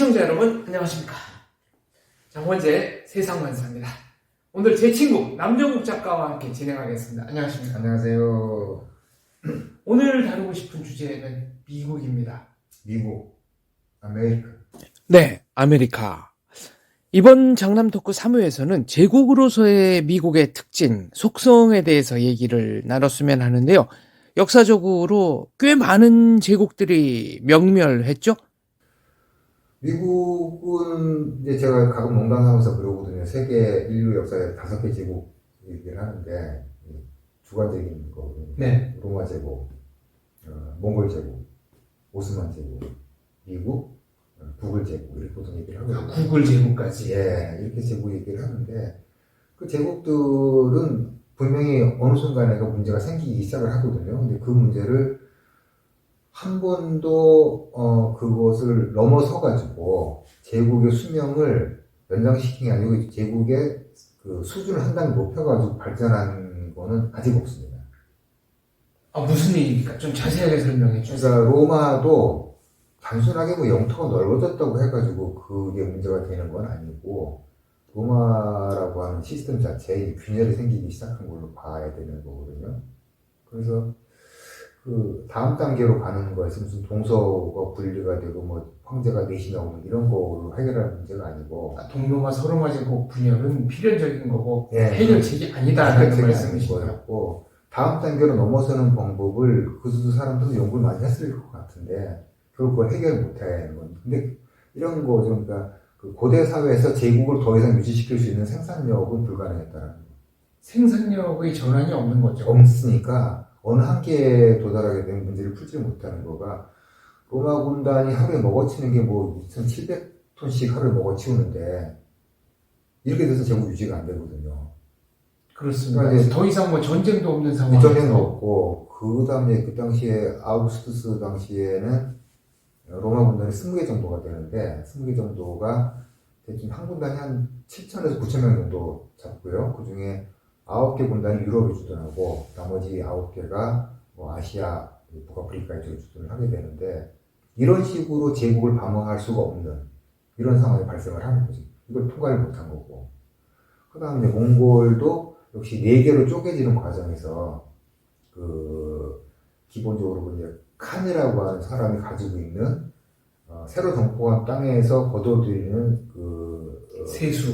시청자 여러분 안녕하십니까. 장원재 세상만사입니다. 오늘 제 친구 남정국 작가와 함께 진행하겠습니다. 안녕하십니까. 안녕하세요. 오늘 다루고 싶은 주제는 미국입니다. 미국, 아메리카. 네, 아메리카. 이번 장남 토크 3회에서는 제국으로서의 미국의 특징, 속성에 대해서 얘기를 나눴으면 하는데요. 역사적으로 꽤 많은 제국들이 명멸했죠? 미국은 이제 제가 가끔 농담하면서 그러거든요. 세계 인류 역사에 5개 제국 얘기를 하는데 주관적인 거거든요. 네. 로마 제국, 몽골 제국, 오스만 제국, 미국, 구글 제국 이렇게 보통 얘기를 하거든요. 구글 제국까지. 예, 이렇게 제국 얘기를 하는데 그 제국들은 분명히 어느 순간에 그 문제가 생기기 시작을 하거든요. 근데 그 문제를 한 번도 그것을 넘어서가지고 제국의 수명을 연장시킨 게 아니고 제국의 그 수준을 한 단계 높여가지고 발전한 거는 아직 없습니다. 무슨 얘기입니까? 좀 자세하게 설명해 주세요. 그러니까 로마도 단순하게 뭐 영토가 넓어졌다고 해가지고 그게 문제가 되는 건 아니고 로마라고 하는 시스템 자체에 균열이 생기기 시작한 걸로 봐야 되는 거거든요. 그래서 그 다음 단계로 가는 거에서 무슨 동서가 분리가 되고 뭐 황제가 넷이 나오는 이런 거로 해결할 문제가 아니고 동로마 서로마 제국 분열은 필연적인 거고 예, 해결책이 아니다라는 말씀이시고요. 거였고 다음 단계로 넘어서는 방법을 그 사람들도 연구를 많이 했을 것 같은데 결국 그걸 해결 못하는 건. 근데 이런 거죠. 그러니까 그 고대 사회에서 제국을 더 이상 유지시킬 수 있는 생산력은 불가능했다는 거. 생산력의 전환이 없는 거죠. 없으니까 어느 한계에 도달하게 되면 문제를 풀지 못하는 거가 로마 군단이 하루에 먹어치는 게 뭐 2,700톤씩 하루에 먹어치우는데 이렇게 돼서 제국 유지가 안 되거든요. 그렇습니다. 그러니까 더 이상 뭐 전쟁도 없는 상황. 전쟁도 없고 그 다음에 그 당시에 아우구스투스 당시에는 로마 군단이 20개 정도가 되는데 20개 정도가 대충 한 군단이 한 7,000에서 9,000명 정도 잡고요. 그 중에 9개 군단이 유럽에 주둔하고 나머지 9개가 뭐 아시아, 북아프리카 쪽에 주둔을 하게 되는데 이런 식으로 제국을 방어할 수가 없는 이런 상황이 발생을 하는 거지. 이걸 통과를 못한 거고. 그 다음에 몽골도 역시 4개로 쪼개지는 과정에서 기본적으로 이제 칸이라고 하는 사람이 가지고 있는 새로 정복한 땅에서 거둬들이는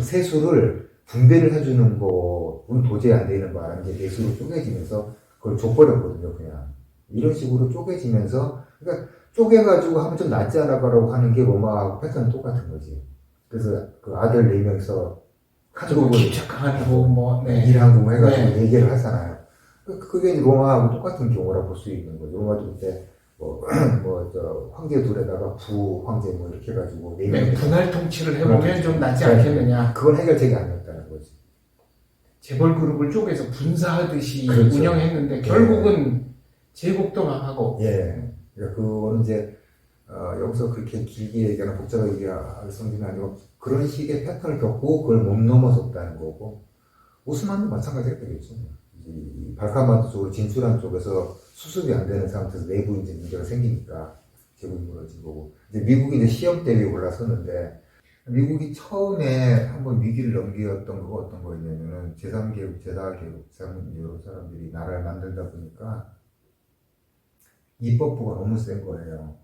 세수를 분배를 해주는 거는 도저히 안 되는 바람에 이제 4수로 쪼개지면서 그걸 줘버렸거든요. 그냥 이런 식으로 쪼개지면서 그러니까 쪼개가지고 하면 좀 낫지 않을까라고 하는 게 로마하고 패턴은 똑같은 거지. 그래서 그 아들 4명이서 가지고 기착하고 뭐 일한국 해가지고 네. 얘기를 하잖아요. 그게 이제 로마하고 똑같은 경우라 볼 수 있는 거죠. 로마도 그때 황제 둘에다가 부황제 뭐 이렇게 해가지고 분할 통치를 해보면 좀 낫지 않겠느냐. 그건 해결책이 아니었다는 거지. 재벌 그룹을 쪼개서 분사하듯이 그렇죠. 운영했는데 결국은 제국도 망하고. 예. 그러니까 그거는 이제 여기서 그렇게 길게 얘기하는 복잡하게 얘기할 성질은 아니고 그런 식의 패턴을 겪고 그걸 못 넘어섰다는 거고 오스만도 마찬가지가 되겠죠. 이 발칸반도 쪽으로 진출한 쪽에서 수습이 안 되는 상태에서 내부 이제 문제가 생기니까 제국이 무너진 거고 이제 미국이 이제 시험 대회에 올라섰는데 미국이 처음에 한번 위기를 넘겼던 거가 어떤 거였냐면은 제3계급, 제4계급 이런 사람들이 나라를 만들다 보니까 입법부가 너무 센 거예요.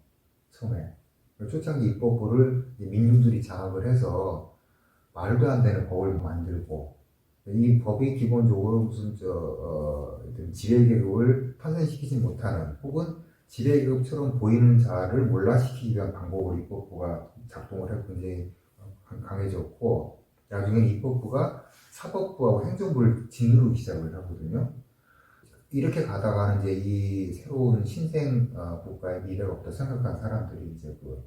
처음에 초창기 입법부를 민중들이 장악을 해서 말도 안 되는 법을 만들고 이 법이 기본적으로 무슨 지배계급을 탄생시키지 못하는 혹은 지배계급처럼 보이는 자를 몰락시키기 위한 방법으로 입법부가 작동을 해서 굉장히 강해졌고 나중에 입법부가 사법부하고 행정부를 짓누르기 시작을 하거든요. 이렇게 가다가는 이제 이 새로운 신생 국가의 미래가 없다 생각한 사람들이 이제 그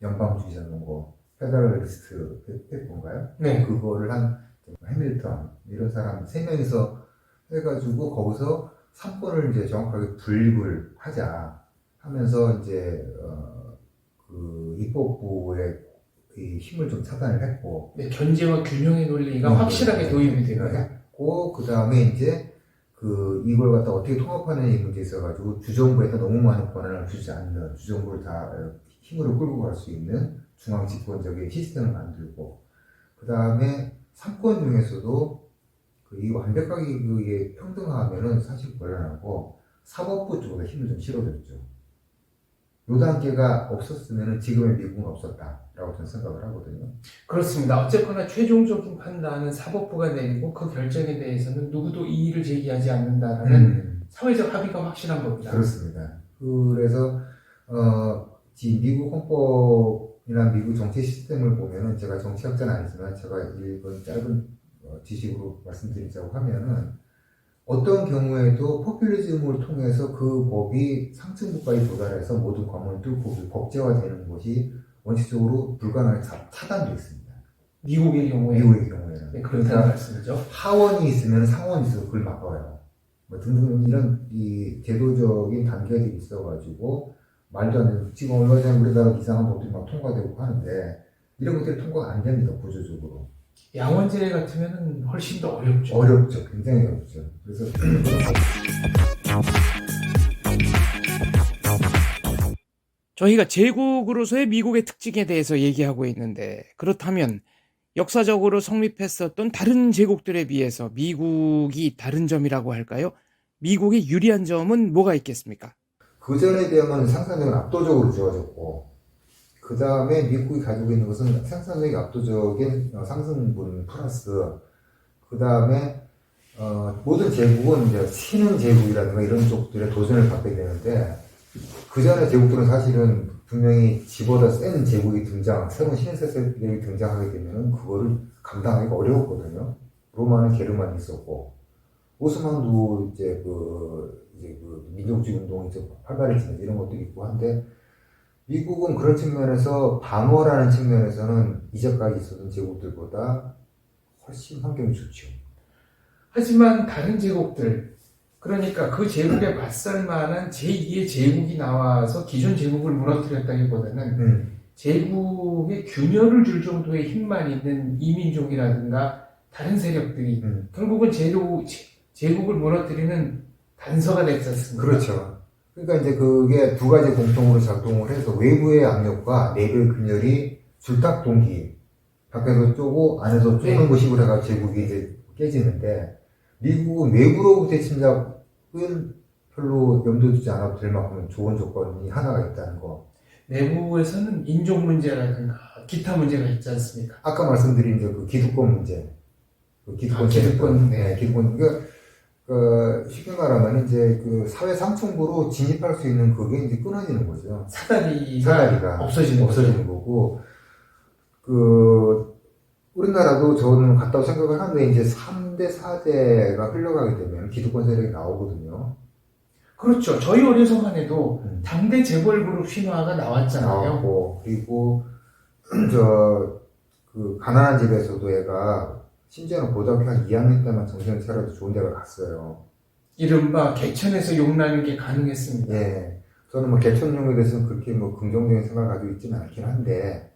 연방주의자는 뭐 페더럴리스트 뭔가요? 네. 그거를 한 해밀턴 이런 사람 3명이서 해가지고 거기서 3권을 이제 정확하게 분립을 하자 하면서 이제 그 입법부의 이 힘을 좀 차단을 했고 견제와 균형의 논리가 확실하게 도입이 되고 그 다음에 이제 이걸 갖다 어떻게 통합하는 이 문제에 있어가지고 주정부에다 너무 많은 권한을 주지 않는 주정부를 다 힘으로 끌고 갈 수 있는 중앙 집권적인 시스템을 만들고, 그 다음에 삼권 중에서도 이 완벽하게 그게 평등하면은 사실 곤란하고 사법부 쪽으로 힘을 좀 실어줬죠. 요 단계가 없었으면 지금의 미국은 없었다라고 저는 생각을 하거든요. 그렇습니다. 어쨌거나 최종적인 판단은 사법부가 내리고 그 결정에 대해서는 누구도 이의를 제기하지 않는다라는 사회적 합의가 확실한 겁니다. 그렇습니다. 그래서 지금 미국 헌법이나 미국 정치 시스템을 보면은 제가 정치학자는 아니지만 제가 읽은 짧은 지식으로 말씀드리자고 하면은 어떤 경우에도 포퓰리즘을 통해서 그 법이 상층부까지 도달해서 모든 관문을 뚫고 법제화되는 것이 원칙적으로 불가능하게 차단되어 있습니다. 미국의 경우에. 네, 그렇다는 말씀이죠. 하원이 있으면 상원이 있어서 그걸 막아요. 뭐 등등 이런 이 제도적인 단계들이 있어가지고 말도 안 되는, 지금 얼마 전에 우리나라 이상한 법들이 막 통과되고 하는데 이런 것들이 통과가 안 됩니다, 구조적으로. 양원제 같으면 훨씬 더 어렵죠. 어렵죠. 굉장히 어렵죠. 그래서 저희가 제국으로서의 미국의 특징에 대해서 얘기하고 있는데, 그렇다면 역사적으로 성립했었던 다른 제국들에 비해서 미국이 다른 점이라고 할까요? 미국의 유리한 점은 뭐가 있겠습니까? 그 전에 비하면 상상력은 압도적으로 좋아졌고, 그 다음에 미국이 가지고 있는 것은 생산력이 압도적인 상승분 플러스, 그 다음에 모든 제국은 이제 신흥 제국이라든가 이런 쪽들의 도전을 받게 되는데, 그 전에 제국들은 사실은 분명히 지보다 센 제국이 새로운 신흥 세력이 등장하게 되면은 그거를 감당하기가 어려웠거든요. 로마는 게르만이 있었고, 오스만도 이제 그 민족주의 운동이 이제 활발해지는 이런 것도 있고 한데, 미국은 그런 측면에서 방어라는 측면에서는 이제까지 있었던 제국들보다 훨씬 환경이 좋죠. 하지만 다른 제국들, 그러니까 그 제국에 맞설 만한 제2의 제국이 나와서 기존 제국을 무너뜨렸다기보다는 제국의 균열을 줄 정도의 힘만 있는 이민족이라든가 다른 세력들이 결국은 제국을 무너뜨리는 단서가 됐지 않습니까? 그렇죠. 그러니까 이제 그게 두 가지 공통으로 작동을 해서 외부의 압력과 내부의 균열이 줄딱 동기, 밖에서 쪼고 안에서 쪼는 것식으로 해가지고 제국이 이제 깨지는데, 미국은 외부로부터의 침략은 별로 염두에 두지 않아도 될 만큼 좋은 조건이 하나가 있다는 거. 내부에서는 인종 문제라든가 기타 문제가 있지 않습니까? 아까 말씀드린 그 기득권 문제. 기득권, 쉽게 말하면 이제 그 사회 상층부로 진입할 수 있는 그게 이제 끊어지는 거죠. 사다리가 없어지는 거고, 우리나라도 저는 같다고 생각을 하는데, 이제 3대, 4대가 흘러가게 되면 기득권 세력이 나오거든요. 그렇죠. 저희 어려서만 해도 당대 재벌그룹 신화가 나왔잖아요. 나왔고, 그리고, 가난한 집에서도 애가, 심지어는 고등학교 한 2학년 때만 정신을 차려도 좋은 데가 갔어요. 이른바 개천에서 용나는 게 가능했습니다. 예. 저는 뭐 개천용에 대해서는 그렇게 뭐 긍정적인 생각을 가지고 있지는 않긴 한데,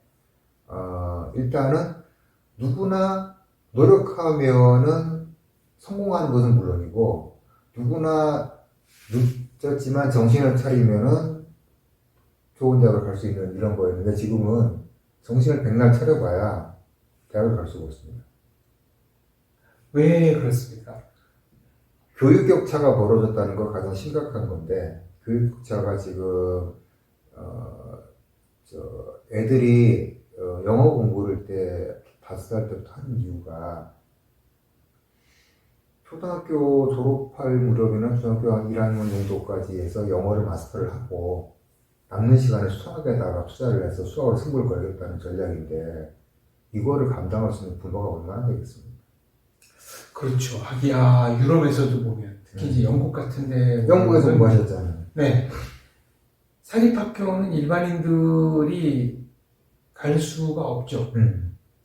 일단은 누구나 노력하면은 성공하는 것은 물론이고, 누구나 늦었지만 정신을 차리면은 좋은 대학을 갈 수 있는 이런 거였는데, 지금은 정신을 백날 차려봐야 대학을 갈 수가 없습니다. 왜 그렇습니까? 교육 격차가 벌어졌다는 거 가장 심각한 건데, 교육 격차가 지금 애들이 영어 공부를 때 5살 때부터 하는 이유가, 초등학교 졸업할 무렵이나 중학교 한 1학년 정도까지 해서 영어를 마스터를 하고 남는 시간에 수학에다가 투자를 해서 수학으로 승부를 걸겠다는 전략인데, 이거를 감당할 수 있는 부모가 얼마나 되겠습니까? 그렇죠. 하기야 유럽에서도 보면 특히 이제 영국 같은데 영국에서 공부하셨잖아요. 네. 사립학교는 일반인들이 갈 수가 없죠.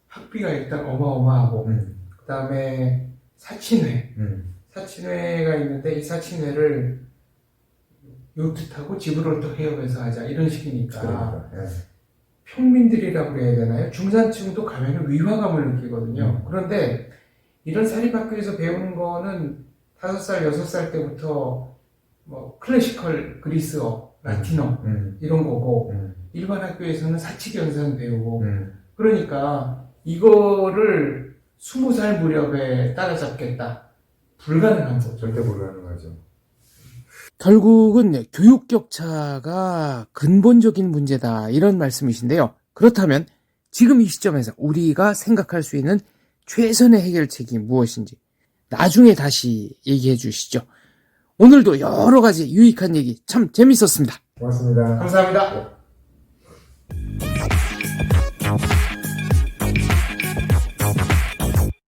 학비가 일단 어마어마하고 그 다음에 사친회가 있는데 이 사친회를 요트 타고 지브롤터 해협에서 하자 이런 식이니까 그러니까, 평민들이라고 그래야 되나요? 중산층도 가면은 위화감을 느끼거든요. 그런데 이런 사립학교에서 배우는 거는 5살, 6살 때부터 뭐 클래시컬 그리스어, 라틴어 이런 거고 일반 학교에서는 사칙 연산 배우고 음. 그러니까 이거를 20살 무렵에 따라잡겠다. 불가능한 거죠. 절대 불가능하죠. 결국은 교육 격차가 근본적인 문제다 이런 말씀이신데요. 그렇다면 지금 이 시점에서 우리가 생각할 수 있는 최선의 해결책이 무엇인지 나중에 다시 얘기해 주시죠. 오늘도 여러 가지 유익한 얘기 참 재밌었습니다. 고맙습니다. 감사합니다.